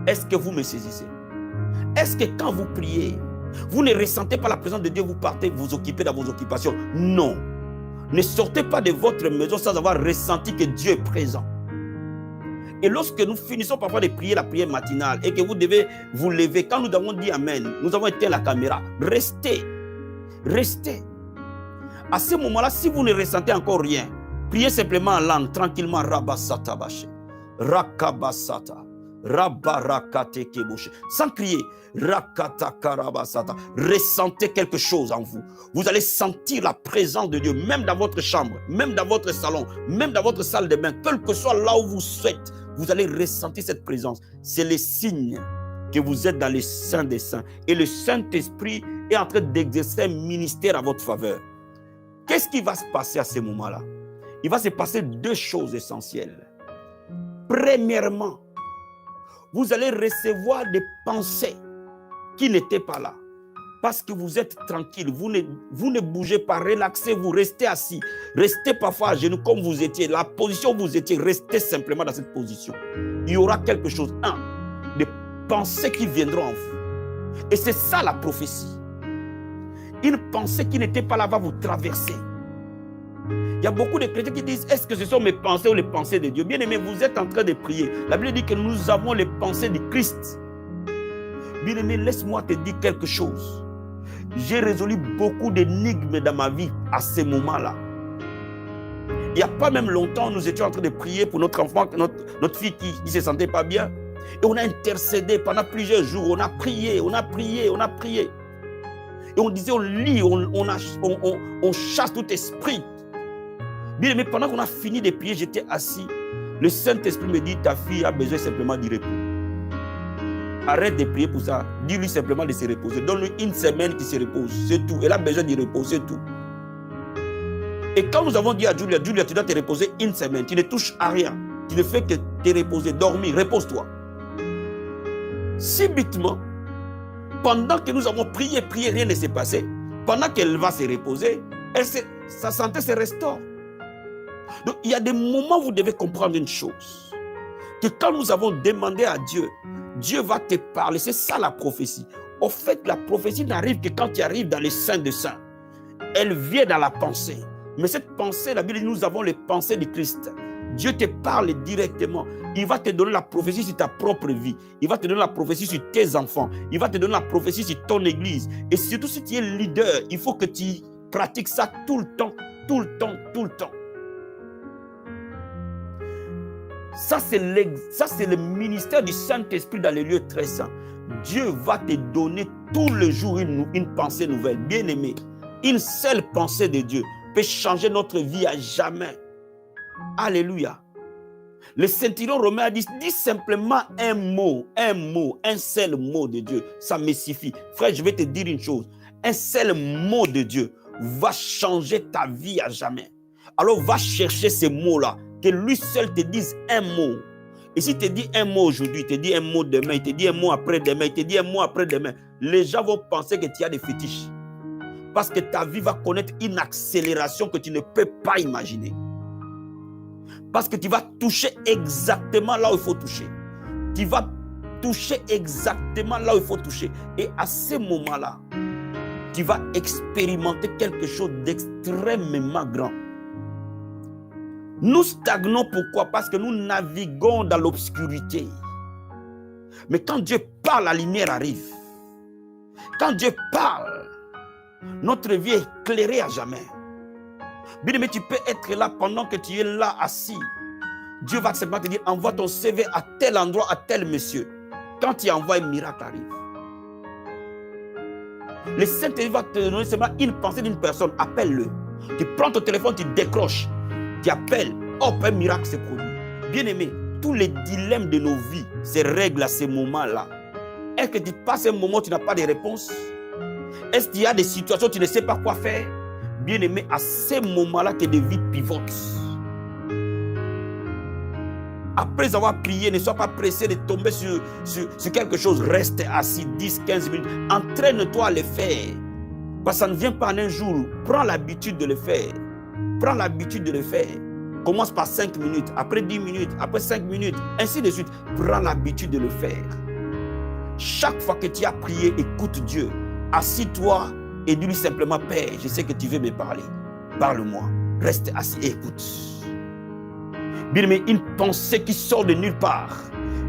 Est-ce que vous me saisissez? Est-ce que quand vous priez, vous ne ressentez pas la présence de Dieu, vous partez vous occuper dans vos occupations? Non. Ne sortez pas de votre maison sans avoir ressenti que Dieu est présent. Et lorsque nous finissons parfois de prier la prière matinale et que vous devez vous lever, quand nous avons dit Amen, nous avons éteint la caméra, restez. Restez. À ce moment-là, si vous ne ressentez encore rien, priez simplement en langue, tranquillement, Rabasata Baché. Rakabasata, Rabarakate Keboshe. Sans crier, Rakata Karabasata. Ressentez quelque chose en vous. Vous allez sentir la présence de Dieu, même dans votre chambre, même dans votre salon, même dans votre salle de bain, quel que soit là où vous souhaitez, vous allez ressentir cette présence. C'est le signe que vous êtes dans les saints des saints. Et le Saint-Esprit est en train d'exercer un ministère à votre faveur. Qu'est-ce qui va se passer à ce moment-là? Il va se passer deux choses essentielles. Premièrement, vous allez recevoir des pensées qui n'étaient pas là. Parce que vous êtes tranquille, vous ne bougez pas, relaxez-vous, restez assis. Restez parfois à genoux comme vous étiez. La position où vous étiez, restez simplement dans cette position. Il y aura quelque chose. Des pensées qui viendront en vous. Et c'est ça la prophétie. Une pensée qui n'était pas là va vous traverser. Il y a beaucoup de chrétiens qui disent, est-ce que ce sont mes pensées ou les pensées de Dieu? Bien aimé, vous êtes en train de prier. La Bible dit que nous avons les pensées de Christ. Bien aimé, laisse-moi te dire quelque chose. J'ai résolu beaucoup d'énigmes dans ma vie à ces moments-là. Il n'y a pas même longtemps, nous étions en train de prier pour notre enfant, notre fille qui ne se sentait pas bien. Et on a intercédé pendant plusieurs jours. On a prié, on a prié, on a prié. Et on disait, on lit, on chasse tout esprit. Bien aimé, pendant qu'on a fini de prier, j'étais assis. Le Saint-Esprit me dit, ta fille a besoin simplement du repos. Arrête de prier pour ça. Dis-lui simplement de se reposer. Donne-lui une semaine qui se repose. C'est tout. Elle a besoin de repos, c'est tout. Et quand nous avons dit à Julia, Julia, tu dois te reposer une semaine. Tu ne touches à rien. Tu ne fais que te reposer, dormir, repose-toi. Subitement, pendant que nous avons prié, rien ne s'est passé. Pendant qu'elle va se reposer, sa santé se restaure. Donc, il y a des moments où vous devez comprendre une chose. Que quand nous avons demandé à Dieu, Dieu va te parler. C'est ça la prophétie. Au fait, la prophétie n'arrive que quand tu arrives dans les saints de saints. Elle vient dans la pensée. Mais cette pensée, la Bible dit, nous avons les pensées de Christ. Dieu te parle directement. Il va te donner la prophétie sur ta propre vie. Il va te donner la prophétie sur tes enfants. Il va te donner la prophétie sur ton église. Et surtout si tu es leader, il faut que tu pratiques ça tout le temps, tout le temps, tout le temps. Ça, c'est le ministère du Saint-Esprit dans les lieux très saints. Dieu va te donner tous les jours une pensée nouvelle. Bien-aimé, une seule pensée de Dieu peut changer notre vie à jamais. Alléluia. Le centurion romain a dit simplement un mot, un seul mot de Dieu. Ça me suffit. Frère, je vais te dire une chose. Un seul mot de Dieu va changer ta vie à jamais. Alors va chercher ces mots-là. Que lui seul te dise un mot. Et s'il te dit un mot aujourd'hui, il te dit un mot demain, il te dit un mot après-demain, il te dit un mot après-demain, les gens vont penser que tu as des fétiches. Parce que ta vie va connaître une accélération que tu ne peux pas imaginer. Parce que tu vas toucher exactement là où il faut toucher. Tu vas toucher exactement là où il faut toucher. Et à ce moment-là, tu vas expérimenter quelque chose d'extrêmement grand. Nous stagnons, pourquoi? Parce que nous naviguons dans l'obscurité. Mais quand Dieu parle, la lumière arrive. Quand Dieu parle, notre vie est éclairée à jamais. Bien-aimé, tu peux être là pendant que tu es là assis. Dieu va simplement te dire, envoie ton CV à tel endroit, à tel monsieur. Quand tu envoies, un miracle arrive. Le Saint-Esprit va te donner simplement une pensée d'une personne, appelle-le. Tu prends ton téléphone, tu décroches. Tu appelles, hop, un miracle se produit. Bien-aimé, tous les dilemmes de nos vies se règlent à ce moment-là. Est-ce que tu passes un moment où tu n'as pas de réponse? Est-ce qu'il y a des situations où tu ne sais pas quoi faire? Bien-aimé, à ce moment-là que des vies pivotent. Après avoir prié, ne sois pas pressé de tomber sur quelque chose. Reste assis 10, 15 minutes. Entraîne-toi à le faire. Parce que ça ne vient pas en un jour. Prends l'habitude de le faire. Prends l'habitude de le faire. Commence par 5 minutes, après 10 minutes, après 5 minutes, ainsi de suite. Prends l'habitude de le faire. Chaque fois que tu as prié, écoute Dieu. Assis-toi et dis-lui simplement, Père, je sais que tu veux me parler. Parle-moi. Reste assis et écoute. Bien aimé, une pensée qui sort de nulle part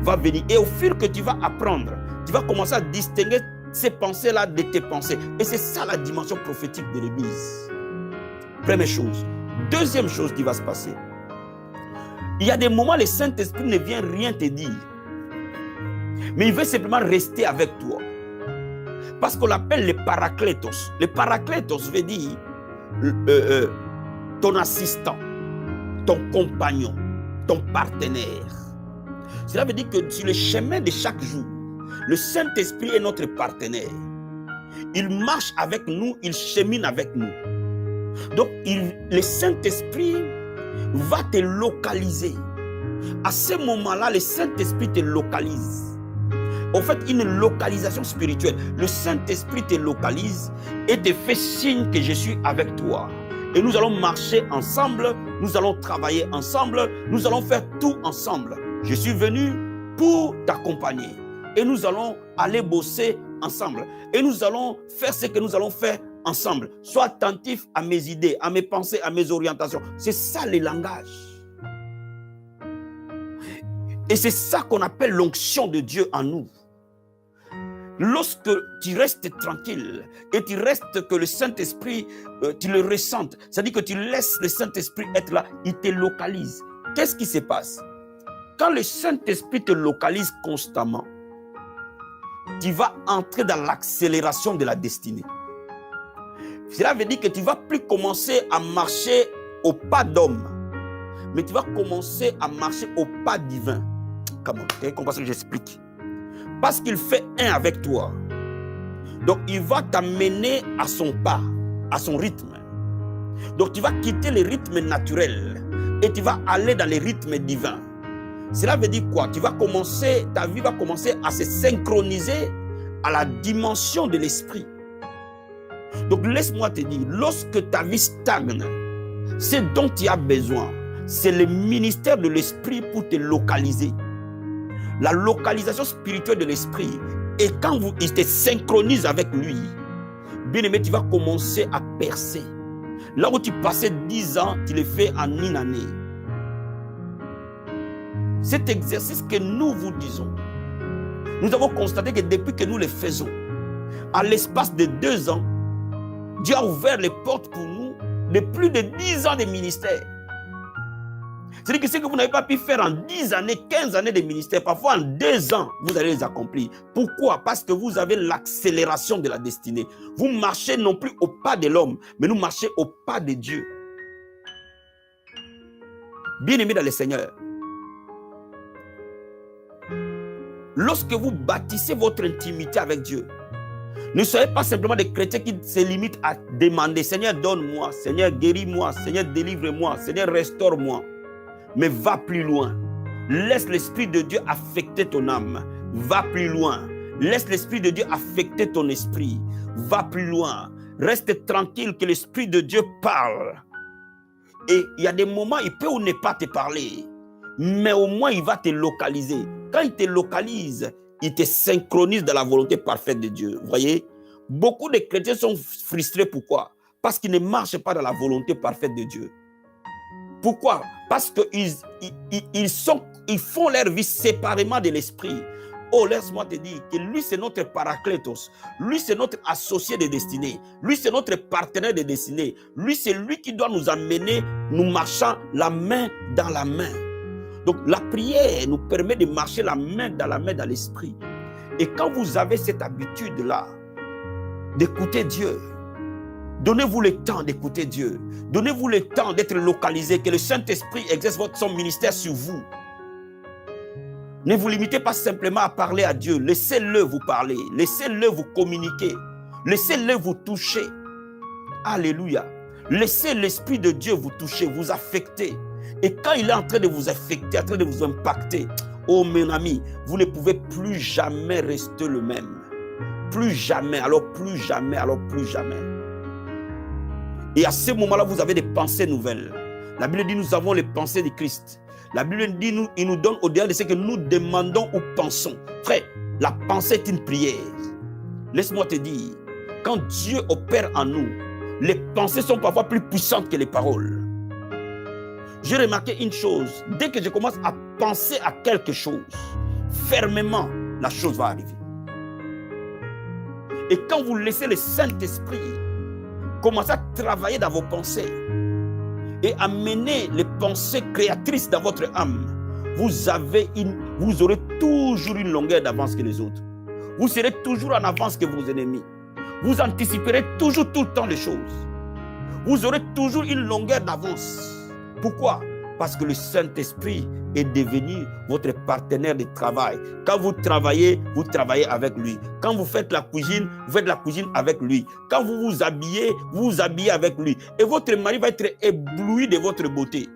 va venir. Et au fur que tu vas apprendre, tu vas commencer à distinguer ces pensées-là de tes pensées. Et c'est ça la dimension prophétique de l'Église. Première chose. Deuxième chose qui va se passer. Il y a des moments où le Saint-Esprit ne vient rien te dire. Mais il veut simplement rester avec toi. Parce qu'on l'appelle le parakletos. Le parakletos veut dire ton assistant, ton compagnon, ton partenaire. Cela veut dire que sur le chemin de chaque jour, le Saint-Esprit est notre partenaire. Il marche avec nous, il chemine avec nous. Donc, le Saint-Esprit va te localiser. À ce moment-là, le Saint-Esprit te localise. En fait, une localisation spirituelle. Le Saint-Esprit te localise et te fait signe que je suis avec toi. Et nous allons marcher ensemble, nous allons travailler ensemble, nous allons faire tout ensemble. Je suis venu pour t'accompagner. Et nous allons aller bosser ensemble. Et nous allons faire ce que nous allons faire ensemble. Sois attentif à mes idées, à mes pensées, à mes orientations. C'est ça le langage. Et c'est ça qu'on appelle l'onction de Dieu en nous. Lorsque tu restes tranquille et tu restes que le Saint-Esprit, tu le ressentes, c'est-à-dire que tu laisses le Saint-Esprit être là, il te localise. Qu'est-ce qui se passe? Quand le Saint-Esprit te localise constamment, tu vas entrer dans l'accélération de la destinée. Cela veut dire que tu ne vas plus commencer à marcher au pas d'homme, mais tu vas commencer à marcher au pas divin. Comment? Tu comprends ce que j'explique? Parce qu'il fait un avec toi. Donc il va t'amener à son pas, à son rythme. Donc tu vas quitter les rythmes naturels et tu vas aller dans les rythmes divins. Cela veut dire quoi? Ta vie va commencer à se synchroniser à la dimension de l'esprit. Donc laisse-moi te dire, lorsque ta vie stagne, ce dont tu as besoin, c'est le ministère de l'esprit pour te localiser. La localisation spirituelle de l'esprit. Et quand il te synchronise avec lui, bien aimé, tu vas commencer à percer. Là où tu passais 10 ans, tu le fais en une année. Cet exercice que nous vous disons, nous avons constaté que depuis que nous le faisons, à l'espace de 2 ans, Dieu a ouvert les portes pour nous de plus de 10 ans de ministère. C'est-à-dire que ce que vous n'avez pas pu faire en 10 années, 15 années de ministère, parfois en 2 ans, vous allez les accomplir. Pourquoi? Parce que vous avez l'accélération de la destinée. Vous marchez non plus au pas de l'homme, mais nous marchez au pas de Dieu. Bien-aimés dans le Seigneur, lorsque vous bâtissez votre intimité avec Dieu, ne soyez pas simplement des chrétiens qui se limitent à demander « Seigneur, donne-moi, Seigneur, guéris-moi, Seigneur, délivre-moi, Seigneur, restaure-moi ». Mais va plus loin. Laisse l'Esprit de Dieu affecter ton âme. Va plus loin. Laisse l'Esprit de Dieu affecter ton esprit. Va plus loin. Reste tranquille que l'Esprit de Dieu parle. Et il y a des moments, il peut ou ne pas te parler, mais au moins il va te localiser. Quand il te localise, il te synchronise dans la volonté parfaite de Dieu. Vous voyez, beaucoup de chrétiens sont frustrés. Pourquoi? Parce qu'ils ne marchent pas dans la volonté parfaite de Dieu. Pourquoi? Parce qu'ils font leur vie séparément de l'esprit. Oh, laisse-moi te dire que lui, c'est notre paraclétos. Lui, c'est notre associé de destinée. Lui, c'est notre partenaire de destinée. Lui, c'est lui qui doit nous amener, nous marchant la main dans la main. Donc, la prière nous permet de marcher la main dans l'esprit. Et quand vous avez cette habitude-là d'écouter Dieu, donnez-vous le temps d'écouter Dieu. Donnez-vous le temps d'être localisé, que le Saint-Esprit exerce son ministère sur vous. Ne vous limitez pas simplement à parler à Dieu. Laissez-le vous parler. Laissez-le vous communiquer. Laissez-le vous toucher. Alléluia. Laissez l'Esprit de Dieu vous toucher, vous affecter. Et quand il est en train de vous affecter, en train de vous impacter, oh mon ami, vous ne pouvez plus jamais rester le même. Plus jamais, alors plus jamais, alors plus jamais. Et à ce moment-là, vous avez des pensées nouvelles. La Bible dit, nous avons les pensées de Christ. La Bible dit, il nous donne au-delà de ce que nous demandons ou pensons. Frère, la pensée est une prière. Laisse-moi te dire, quand Dieu opère en nous, les pensées sont parfois plus puissantes que les paroles. J'ai remarqué une chose, dès que je commence à penser à quelque chose, fermement, la chose va arriver. Et quand vous laissez le Saint-Esprit commencer à travailler dans vos pensées et amener les pensées créatrices dans votre âme, vous aurez toujours une longueur d'avance que les autres. Vous serez toujours en avance que vos ennemis. Vous anticiperez toujours tout le temps les choses. Vous aurez toujours une longueur d'avance. Pourquoi? Parce que le Saint-Esprit est devenu votre partenaire de travail. Quand vous travaillez avec lui. Quand vous faites la cuisine, vous faites la cuisine avec lui. Quand vous vous habillez avec lui. Et votre mari va être ébloui de votre beauté.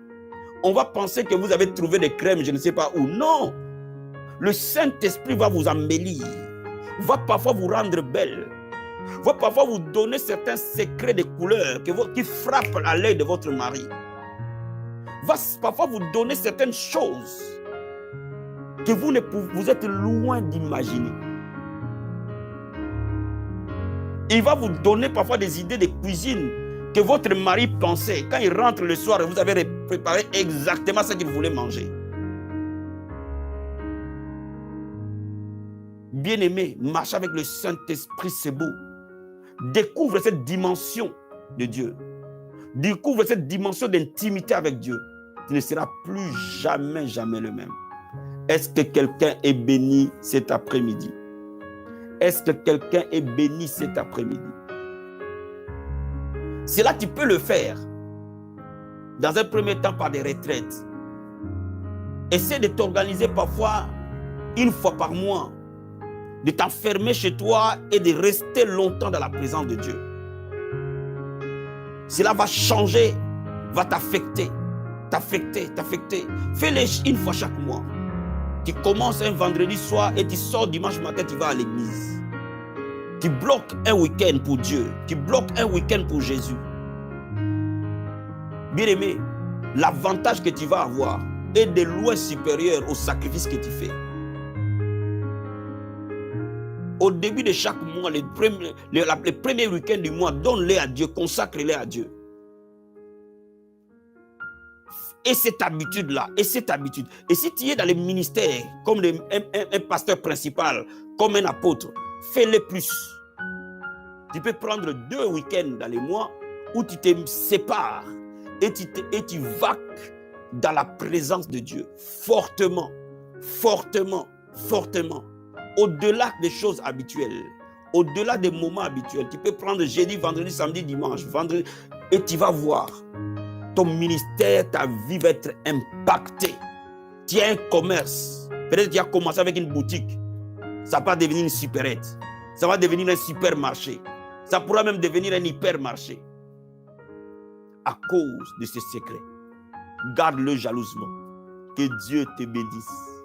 On va penser que vous avez trouvé des crèmes, je ne sais pas où. Non! Le Saint-Esprit va vous embellir. Va parfois vous rendre belle. Va parfois vous donner certains secrets de couleurs qui frappent à l'œil de votre mari. Va parfois vous donner certaines choses que vous êtes loin d'imaginer. Il va vous donner parfois des idées de cuisine que votre mari pensait. Quand il rentre le soir, vous avez préparé exactement ce qu'il voulait manger. Bien-aimé, marche avec le Saint-Esprit, c'est beau. Découvre cette dimension de Dieu. Découvre cette dimension d'intimité avec Dieu. Tu ne seras plus jamais le même. Est-ce que quelqu'un est béni cet après-midi? Est-ce que quelqu'un est béni cet après-midi? C'est là que tu peux le faire. Dans un premier temps par des retraites. Essaie de t'organiser parfois une fois par mois. De t'enfermer chez toi et de rester longtemps dans la présence de Dieu. Cela va changer, va t'affecter. Fais-le une fois chaque mois. Tu commences un vendredi soir et tu sors dimanche matin, tu vas à l'église. Tu bloques un week-end pour Dieu. Tu bloques un week-end pour Jésus. Bien-aimé, l'avantage que tu vas avoir est de loin supérieur au sacrifice que tu fais. Au début de chaque mois, les premiers week-ends du mois, donne-les à Dieu, consacre-les à Dieu. Et cette habitude-là, et si tu es dans les ministères, comme un pasteur principal, comme un apôtre, fais-le plus. Tu peux prendre 2 week-ends dans les mois où tu te sépares et tu vaques dans la présence de Dieu, fortement, fortement, fortement, au-delà des choses habituelles, au-delà des moments habituels. Tu peux prendre jeudi, vendredi, samedi, dimanche, vendredi, et tu vas voir, ton ministère, ta vie va être impactée. Tu as un commerce, peut-être que tu as commencé avec une boutique, ça va devenir une supérette, ça va devenir un supermarché, ça pourra même devenir un hypermarché. À cause de ce secret, garde-le jalousement. Que Dieu te bénisse.